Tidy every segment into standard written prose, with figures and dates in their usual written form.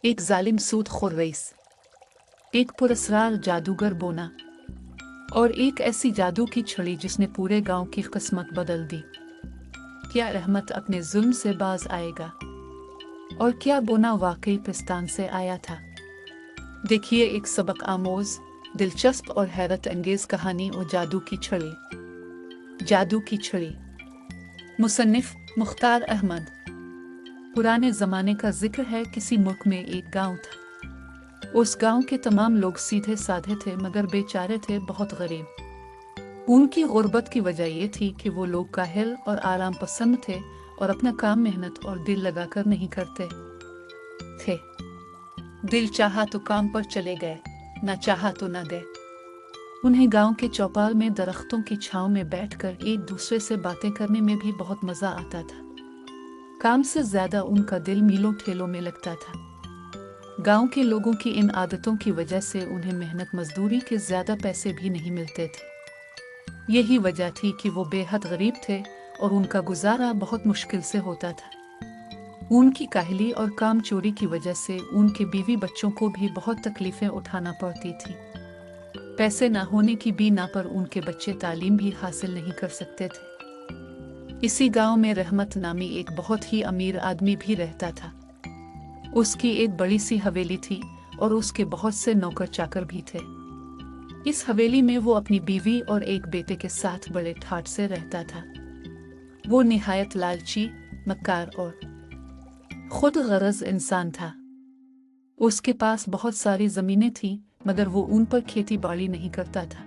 एक जालिम सूदखोर रईस, एक पुरस्कार जादूगर बोना और एक ऐसी जादू की छड़ी जिसने पूरे गांव की किस्मत बदल दी। क्या रहमत अपने जुल्म से बाज आएगा और क्या बोना वाकई पिस्तान से आया था? देखिए एक सबक आमोज, दिलचस्प और हैरत अंगेज कहानी और जादू की छड़ी। जादू की छड़ी। मुसन्निफ मुख्तार अहमद। पुराने जमाने का जिक्र है। किसी मुल्क में एक गांव था। उस गांव के तमाम लोग सीधे साधे थे मगर बेचारे थे, बहुत गरीब। उनकी गुर्बत की वजह यह थी कि वो लोग काहिल और आराम पसंद थे और अपना काम मेहनत और दिल लगाकर नहीं करते थे। दिल चाहा तो काम पर चले गए, ना चाहा तो ना गए। उन्हें गांव के चौपाल में दरख्तों की छांव में बैठकर एक दूसरे से बातें करने में भी बहुत मजा आता था। काम से ज्यादा उनका दिल मीलों ठेलों में लगता था। गांव के लोगों की इन आदतों की वजह से उन्हें मेहनत मजदूरी के ज्यादा पैसे भी नहीं मिलते थे। यही वजह थी कि वो बेहद गरीब थे और उनका गुजारा बहुत मुश्किल से होता था। उनकी काहली और काम चोरी की वजह से उनके बीवी बच्चों को भी बहुत तकलीफें उठाना पड़ती थी। पैसे ना होने की बीना पर उनके बच्चे तालीम भी हासिल नहीं कर सकते थे। इसी गांव में रहमत नामी एक बहुत ही अमीर आदमी भी रहता था। उसकी एक बड़ी सी हवेली थी और उसके बहुत से नौकर चाकर भी थे। इस हवेली में वो अपनी बीवी और एक बेटे के साथ बड़े ठाठ से रहता था। वो निहायत लालची, मक्कार और खुद गरज इंसान था। उसके पास बहुत सारी जमीनें थीं मगर वो उन पर खेती बाड़ी नहीं करता था।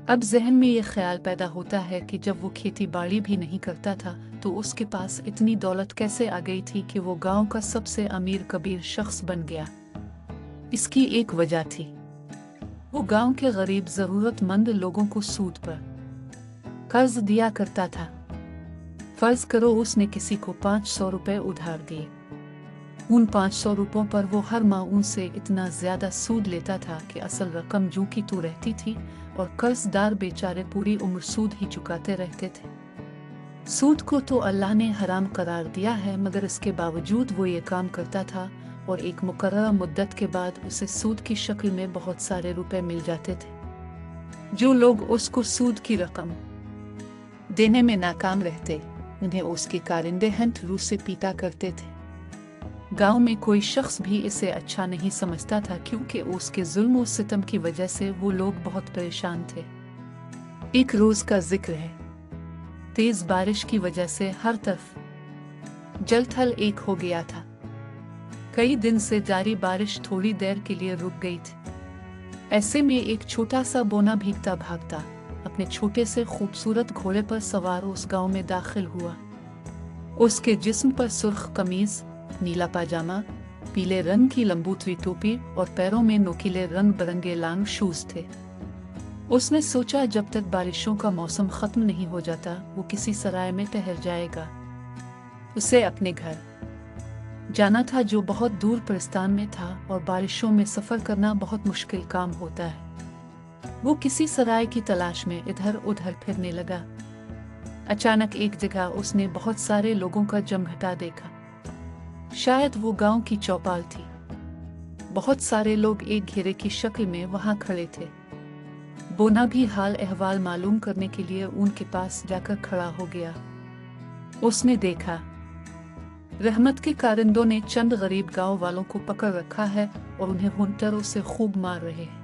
अब जहन में ये ख्याल पैदा होता है कि जब वो खेती बाड़ी भी नहीं करता था तो उसके पास इतनी दौलत कैसे आ गई थी कि वो गांव का सबसे अमीर कबीर शख्स बन गया। इसकी एक वजह थी, वो गांव के गरीब जरूरतमंद लोगों को सूद पर कर्ज दिया करता था। फर्ज करो उसने किसी को 500 रुपए उधार दिए। उन 500 रुपयों पर वो हर माह उनसे इतना ज्यादा सूद लेता था कि असल रकम जू की तू रहती थी और कर्जदार बेचारे पूरी उम्र सूद ही चुकाते रहते थे। सूद को तो अल्लाह ने हराम करार दिया है मगर इसके बावजूद वो ये काम करता था और एक मुकर्रर मुद्दत के बाद उसे सूद की शक्ल में बहुत सारे रुपए मिल जाते थे। जो लोग उसको सूद की रकम देने में नाकाम रहते उन्हें उसके कारिंदे हंट रूस से पीटा करते थे। गांव में कोई शख्स भी इसे अच्छा नहीं समझता था क्योंकि उसके जुल्म और सितम की वजह से वो लोग बहुत परेशान थे। एक रोज का जिक्र है। तेज बारिश की वजह से हर तरफ जल थल एक हो गया था। कई दिन से जारी बारिश थोड़ी देर के लिए रुक गई थी। ऐसे में एक छोटा सा बोना भीगता भागता अपने छोटे से खूबसूरत घोड़े पर सवार उस गांव में दाखिल हुआ। उसके जिस्म पर सुर्ख कमीज, नीला पाजामा, पीले रंग की लंबूतरी टोपी और पैरों में नोकीले रंग बिरंगे लांग शूज थे। उसने सोचा जब तक बारिशों का मौसम खत्म नहीं हो जाता वो किसी सराय में ठहर जाएगा। उसे अपने घर जाना था जो बहुत दूर परिस्तान में था और बारिशों में सफर करना बहुत मुश्किल काम होता है। वो किसी सराय की तलाश में इधर उधर फिरने लगा। अचानक एक जगह उसने बहुत सारे लोगों का जमघटा देखा। शायद वो गांव की चौपाल थी। बहुत सारे लोग एक घेरे की शक्ल में वहां खड़े थे। बोना भी हाल अहवाल मालूम करने के लिए उनके पास जाकर खड़ा हो गया। उसने देखा रहमत के कारिंदों ने चंद गरीब गांव वालों को पकड़ रखा है और उन्हें हुंटरों से खूब मार रहे हैं।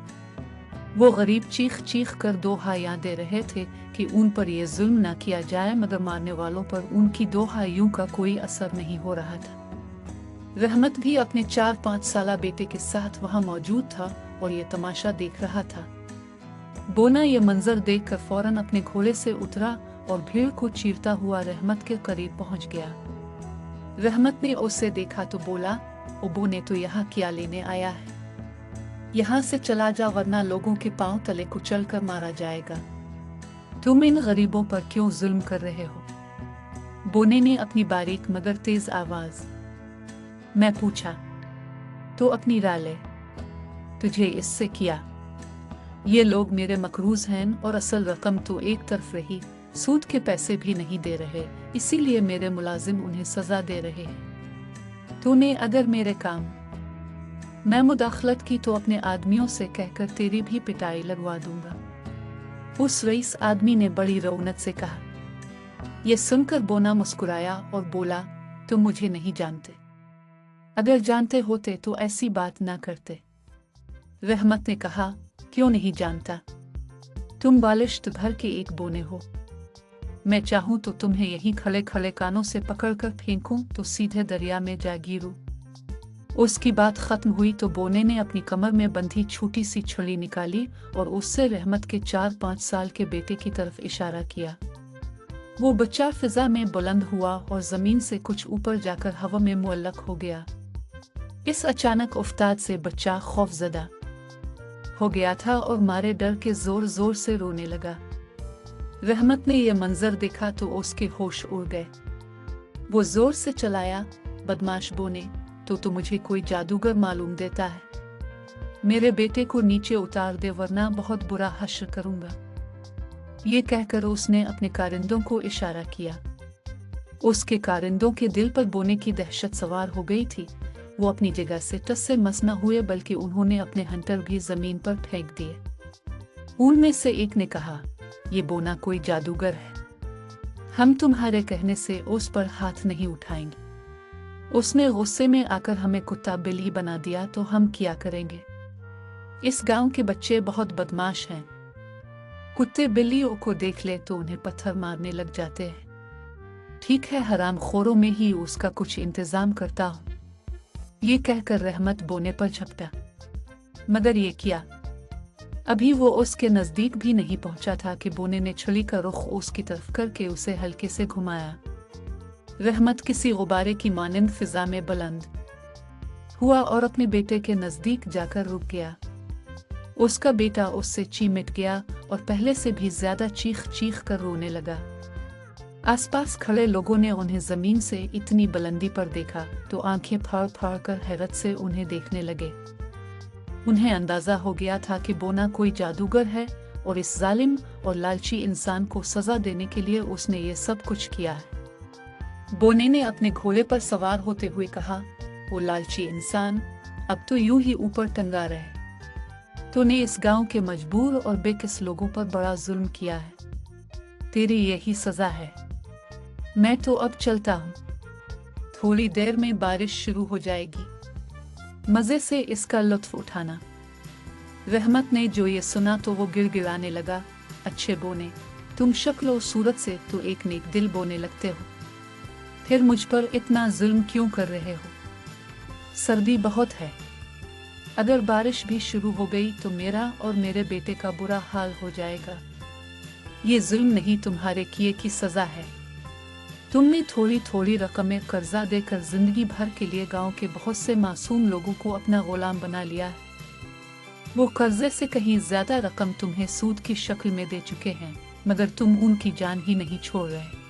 वो गरीब चीख चीख कर दोहाइयां दे रहे थे कि उन पर यह जुल्म ना किया जाए मगर मारने वालों पर उनकी दोहाइयों का कोई असर नहीं हो रहा था। रहमत भी अपने 4-5 साला बेटे के साथ वहां मौजूद था और ये तमाशा देख रहा था। बोना ये मंजर देखकर फौरन अपने घोड़े से उतरा और भीड़ को चीरता हुआ रहमत के करीब पहुंच गया। रहमत ने उसे देखा तो बोला, ओ बोने तो यहाँ क्या लेने आया है? यहाँ से चला जा वरना लोगों के पांव तले कुचल कर मारा जाएगा। तुम इन गरीबों पर क्यों जुल्म कर रहे हो? बोने ने अपनी बारीक मगर तेज आवाज मैं पूछा। तो अपनी राय ले, तुझे इससे किया? ये लोग मेरे मकरूज हैं और असल रकम तो एक तरफ रही, सूद के पैसे भी नहीं दे रहे, इसीलिए मेरे मुलाजिम उन्हें सजा दे रहे हैं। तूने अगर मेरे काम मैं मुदाखलत की तो अपने आदमियों से कहकर तेरी भी पिटाई लगवा दूंगा। उस रईस आदमी ने बड़ी रौनक से कहा। यह सुनकर बोना मुस्कुराया और बोला, तुम मुझे नहीं जानते। अगर जानते होते तो ऐसी बात ना करते। रहमत ने कहा, क्यों नहीं जानता? तुम बालिश्त भर के एक बोने हो। मैं चाहूं तो तुम्हें यहीं खड़े खड़े कानों से पकड़कर फेंकूं तो सीधे दरिया में जा गिरूं। उसकी बात खत्म हुई तो बोने ने अपनी कमर में बंधी छोटी सी छड़ी निकाली और उससे रहमत के 4-5 साल के बेटे की तरफ इशारा किया। वो बच्चा फिजा में बुलंद हुआ और जमीन से कुछ ऊपर जाकर हवा में मुअल्लक हो गया। इस अचानक उफ्ताद से बच्चा खौफजदा हो गया था और मारे डर के जोर जोर से रोने लगा। रहमत ने यह मंजर देखा तो उसके होश उड़ गए। वो जोर से चलाया, बदमाश बोने, तो मुझे कोई जादूगर मालूम देता है। मेरे बेटे को नीचे उतार दे वरना बहुत बुरा हश्र करूंगा। ये कहकर उसने अपने कारिंदों को इशारा किया। उसके कारिंदों के दिल पर बोने की दहशत सवार हो गई थी। वो अपनी जगह से टस से मस न हुए बल्कि उन्होंने अपने हंटर भी जमीन पर फेंक दिए। उनमें से एक ने कहा, ये बोना कोई जादूगर है। हम तुम्हारे कहने से उस पर हाथ नहीं उठाएंगे। उसने गुस्से में आकर हमें कुत्ता बिल्ली बना दिया तो हम क्या करेंगे? इस गांव के बच्चे बहुत बदमाश हैं। कुत्ते बिल्लियों को देख ले तो उन्हें पत्थर मारने लग जाते हैं। ठीक है, हराम खोरों में ही उसका कुछ इंतजाम करता हूं। ये कहकर रहमत बोने पर झपटा, मगर ये क्या? अभी वो उसके नजदीक भी नहीं पहुंचा था कि बोने ने छड़ी का रुख उसकी तरफ करके उसे हल्के से घुमाया। रहमत किसी गुब्बारे की मानिंद फिजा में बुलंद हुआ और अपने बेटे के नजदीक जाकर रुक गया। उसका बेटा उससे चीमिट गया और पहले से भी ज्यादा चीख चीख कर रोने लगा। आसपास खड़े लोगों ने उन्हें जमीन से इतनी बुलंदी पर देखा तो आंखें फाड़ फाड़ कर हैरत से उन्हें देखने लगे। उन्हें अंदाजा हो गया था कि बोना कोई जादूगर है और इस जालिम और लालची इंसान को सजा देने के लिए उसने ये सब कुछ किया है। बोने ने अपने घोड़े पर सवार होते हुए कहा, वो लालची इंसान, अब तो यूं ही ऊपर टंगा रहे। तूने इस गांव के मजबूर और बेकस लोगों पर बड़ा जुल्म किया है। तेरी यही सजा है। मैं तो अब चलता हूँ। थोड़ी देर में बारिश शुरू हो जाएगी। मजे से इसका लुत्फ उठाना। रहमत ने जो ये सुना तो वो गिड़गिड़ाने लगा। अच्छे बोने, तुम शक्ल और सूरत से तो एक नेक दिल बोने लगते हो, फिर मुझ पर इतना जुल्म क्यों कर रहे हो? सर्दी बहुत है। अगर बारिश भी शुरू हो गई तो मेरा और मेरे बेटे का बुरा हाल हो जाएगा। ये जुल्म नहीं, तुम्हारे किए की सजा है। तुमने थोड़ी थोड़ी रकमें कर्जा देकर जिंदगी भर के लिए गांव के बहुत से मासूम लोगों को अपना गुलाम बना लिया है। वो कर्जे से कहीं ज्यादा रकम तुम्हें सूद की शक्ल में दे चुके हैं, मगर तुम उनकी जान ही नहीं छोड़ रहे।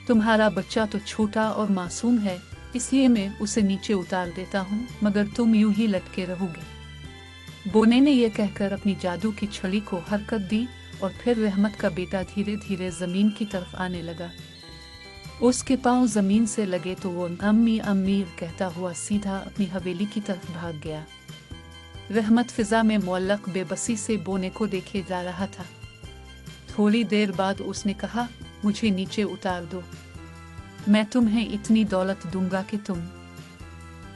तुम्हारा बच्चा तो छोटा और मासूम है, इसलिए मैं उसे नीचे उतार देता हूँ, मगर तुम यूं ही लटके रहोगे। बोने ने यह कहकर अपनी जादू की छड़ी को हरकत दी और फिर रहमत का बेटा धीरे धीरे जमीन की तरफ आने लगा। उसके पांव जमीन से लगे तो वो अम्मी अम्मी कहता हुआ सीधा अपनी हवेली की तरफ भाग गया। रहमत फिजा में मुअल्लक बेबसी से बोने को देखे जा रहा था। थोड़ी देर बाद उसने कहा, मुझे नीचे उतार दो। मैं तुम्हें इतनी दौलत दूंगा कि तुम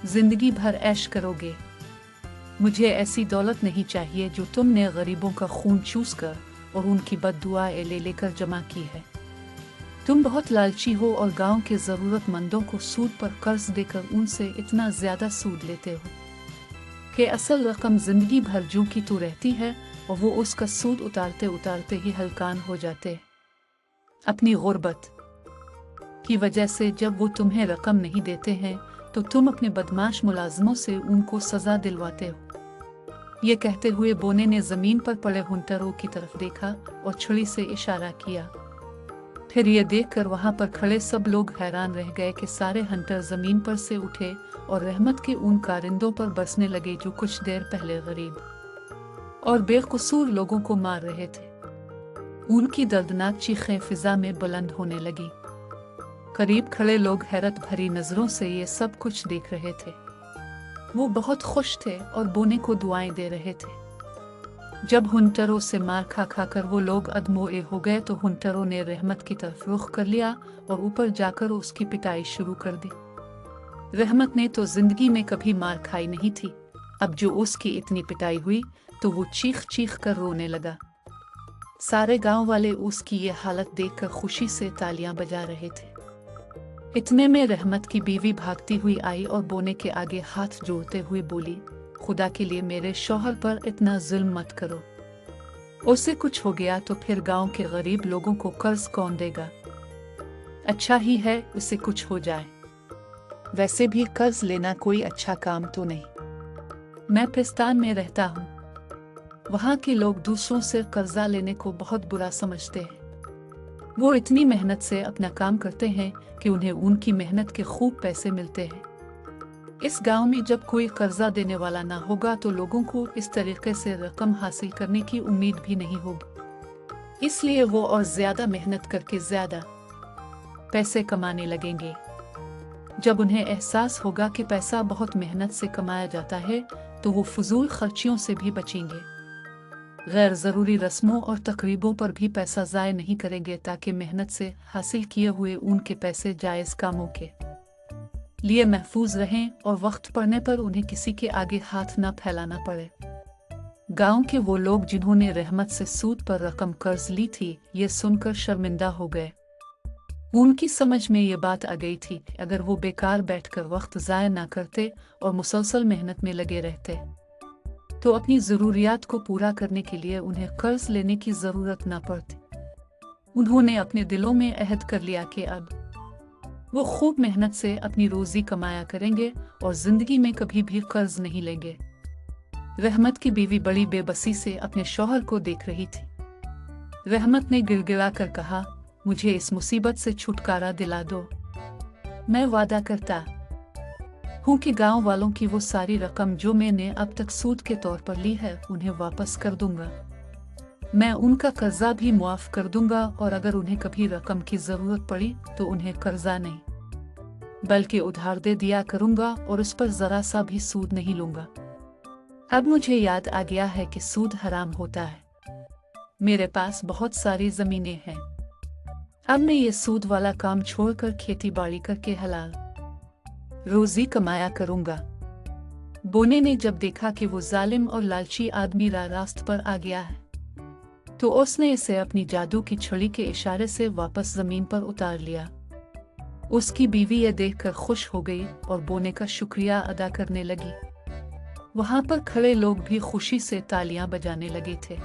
जिंदगी भर ऐश करोगे। मुझे ऐसी दौलत नहीं चाहिए जो तुमने गरीबों का खून चूस कर और उनकी बद्दुआएं ले लेकर जमा की है। तुम बहुत लालची हो और गांव के जरूरतमंदों को सूद पर कर्ज देकर उनसे इतना ज्यादा सूद लेते हो कि असल रकम जिंदगी भर जू की तू रहती है और वो उसका सूद उतारते उतारते ही हलकान हो जाते हैं। अपनी गुर्बत की वजह से जब वो तुम्हें रकम नहीं देते हैं तो तुम अपने बदमाश मुलाजमों से उनको सजा दिलवाते हो। ये कहते हुए बोने ने जमीन पर पड़े हुंटरों की तरफ देखा और छुरी से इशारा किया। फिर ये देखकर वहां पर खड़े सब लोग हैरान रह गए कि सारे हंटर जमीन पर से उठे और रहमत के उन कारिंदों पर बरसने लगे जो कुछ देर पहले गरीब और बेकसूर लोगों को मार रहे थे। उनकी दर्दनाक चीखें फिजा में बुलंद होने लगी। करीब खड़े लोग हैरत भरी नजरों से ये सब कुछ देख रहे थे। वो बहुत खुश थे और बोने को दुआएं दे रहे थे। जब हुंटरों से मार खा खा कर वो लोग अधमोए हो गए तो हुंटरों ने रहमत की तरफ रुख कर लिया और ऊपर जाकर उसकी पिटाई शुरू कर दी। रहमत ने तो जिंदगी में कभी मार खाई नहीं थी। अब जो उसकी इतनी पिटाई हुई तो वो चीख चीख कर रोने लगा। सारे गांव वाले उसकी ये हालत देखकर खुशी से तालियां बजा रहे थे। इतने में रहमत की बीवी भागती हुई आई और बोने के आगे हाथ जोड़ते हुए बोली, खुदा के लिए मेरे शौहर पर इतना जुल्म मत करो। उसे कुछ हो गया तो फिर गांव के गरीब लोगों को कर्ज कौन देगा? अच्छा ही है उसे कुछ हो जाए। वैसे भी कर्ज लेना कोई अच्छा काम तो नहीं। मैं पिस्तान में रहता हूँ। वहाँ के लोग दूसरों से कर्जा लेने को बहुत बुरा समझते हैं। वो इतनी मेहनत से अपना काम करते हैं कि उन्हें उनकी मेहनत के खूब पैसे मिलते हैं। इस गांव में जब कोई कर्जा देने वाला ना होगा तो लोगों को इस तरीके से रकम हासिल करने की उम्मीद भी नहीं होगी। इसलिए वो और ज्यादा मेहनत करके ज्यादा पैसे कमाने लगेंगे। जब उन्हें एहसास होगा कि पैसा बहुत मेहनत से कमाया जाता है तो वो फजूल खर्चियों से भी बचेंगे। गैर ज़रूरी रस्मों और तकरीबों पर भी पैसा ज़ाय नहीं करेंगे ताकि मेहनत से हासिल किए हुए उनके पैसे जायज़ कामों के लिए महफूज रहें और वक्त पड़ने पर उन्हें किसी के आगे हाथ न फैलाना पड़े। गांव के वो लोग जिन्होंने रहमत से सूद पर रकम कर्ज ली थी ये सुनकर शर्मिंदा हो गए। उनकी समझ में ये बात आ गई थी कि अगर वो बेकार बैठकर वक्त ज़ाय ना करते और मुसलसल मेहनत में लगे रहते तो अपनी ज़रूरियात को पूरा करने के लिए उन्हें कर्ज लेने की ज़रूरत ना पड़ती। उन्होंने अपने दिलों में अहद कर लिया कि अब वो खूब मेहनत से अपनी रोज़ी कमाया करेंगे और ज़िंदगी में कभी भी कर्ज नहीं लेंगे। रहमत की बीवी बड़ी बेबसी से अपने शौहर को देख रही थी। रहमत ने गिड़गिड़ा कर कहा, मुझे इस मुसीबत से छुटकारा दिला दो। मैं वादा करता हूँ कि गांव वालों की वो सारी रकम जो मैंने अब तक सूद के तौर पर ली है उन्हें वापस कर दूंगा। मैं उनका कर्जा भी मुआफ कर दूंगा और अगर उन्हें कभी रकम की जरूरत पड़ी तो उन्हें कर्जा नहीं बल्कि उधार दे दिया करूंगा और उस पर जरा सा भी सूद नहीं लूंगा। अब मुझे याद आ गया है कि सूद हराम होता है। मेरे पास बहुत सारी जमीनें हैं। अब मैं ये सूद वाला काम छोड़कर खेती बाड़ी करके हलाल रोजी कमाया करूंगा। बोने ने जब देखा कि वो जालिम और लालची आदमी रास्त पर आ गया है तो उसने इसे अपनी जादू की छड़ी के इशारे से वापस जमीन पर उतार लिया। उसकी बीवी ये देखकर खुश हो गई और बोने का शुक्रिया अदा करने लगी। वहां पर खड़े लोग भी खुशी से तालियां बजाने लगे थे।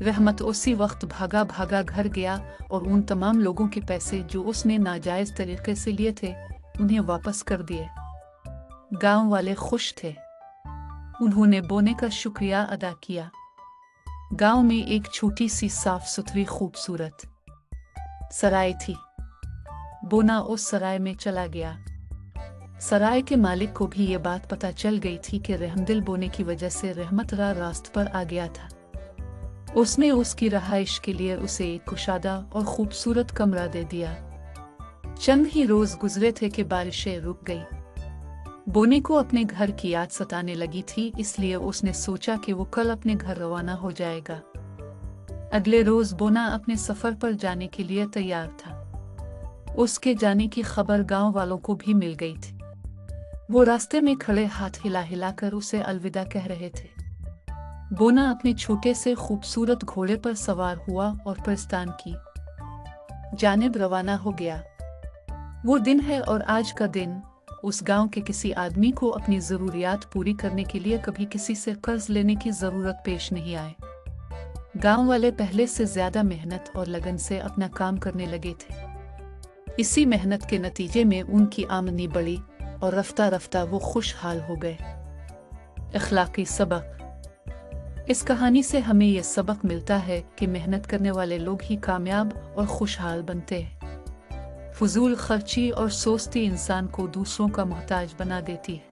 रहमत उसी वक्त भागा भागा घर गया और उन तमाम लोगों के पैसे जो उसने नाजायज तरीके से लिए थे उन्हें वापस कर दिए। गांव वाले खुश थे। उन्होंने बोने का शुक्रिया अदा किया। गांव में एक छोटी सी साफ सुथरी खूबसूरत सराय थी। बोना उस सराय में चला गया। सराय के मालिक को भी ये बात पता चल गई थी कि रहमदिल बोने की वजह से रहमत रास्त पर आ गया था। उसने उसकी रहाइश के लिए उसे एक कुशादा और खूबसूरत कमरा दे दिया। चंद ही रोज गुजरे थे कि बारिशें रुक गई। बोने को अपने घर की याद सताने लगी थी, इसलिए उसने सोचा कि वो कल अपने घर रवाना हो जाएगा। अगले रोज बोना अपने सफर पर जाने के लिए तैयार था। उसके जाने की खबर गांव वालों को भी मिल गई थी। वो रास्ते में खड़े हाथ हिला हिला कर उसे अलविदा कह रहे थे। बोना अपने छोटे से खूबसूरत घोड़े पर सवार हुआ और प्रस्थान की जानिब रवाना हो गया। वो दिन है और आज का दिन उस गांव के किसी आदमी को अपनी जरूरियात पूरी करने के लिए कभी किसी से कर्ज लेने की जरूरत पेश नहीं आए। गांव वाले पहले से ज्यादा मेहनत और लगन से अपना काम करने लगे थे। इसी मेहनत के नतीजे में उनकी आमदनी बढ़ी और रफ्ता रफ्ता वो खुशहाल हो गए। अखलाकी सबक। इस कहानी से हमें यह सबक मिलता है कि मेहनत करने वाले लोग ही कामयाब और खुशहाल बनते हैं। फजूल खर्ची और सोस्ती इंसान को दूसरों का मोहताज बना देती है।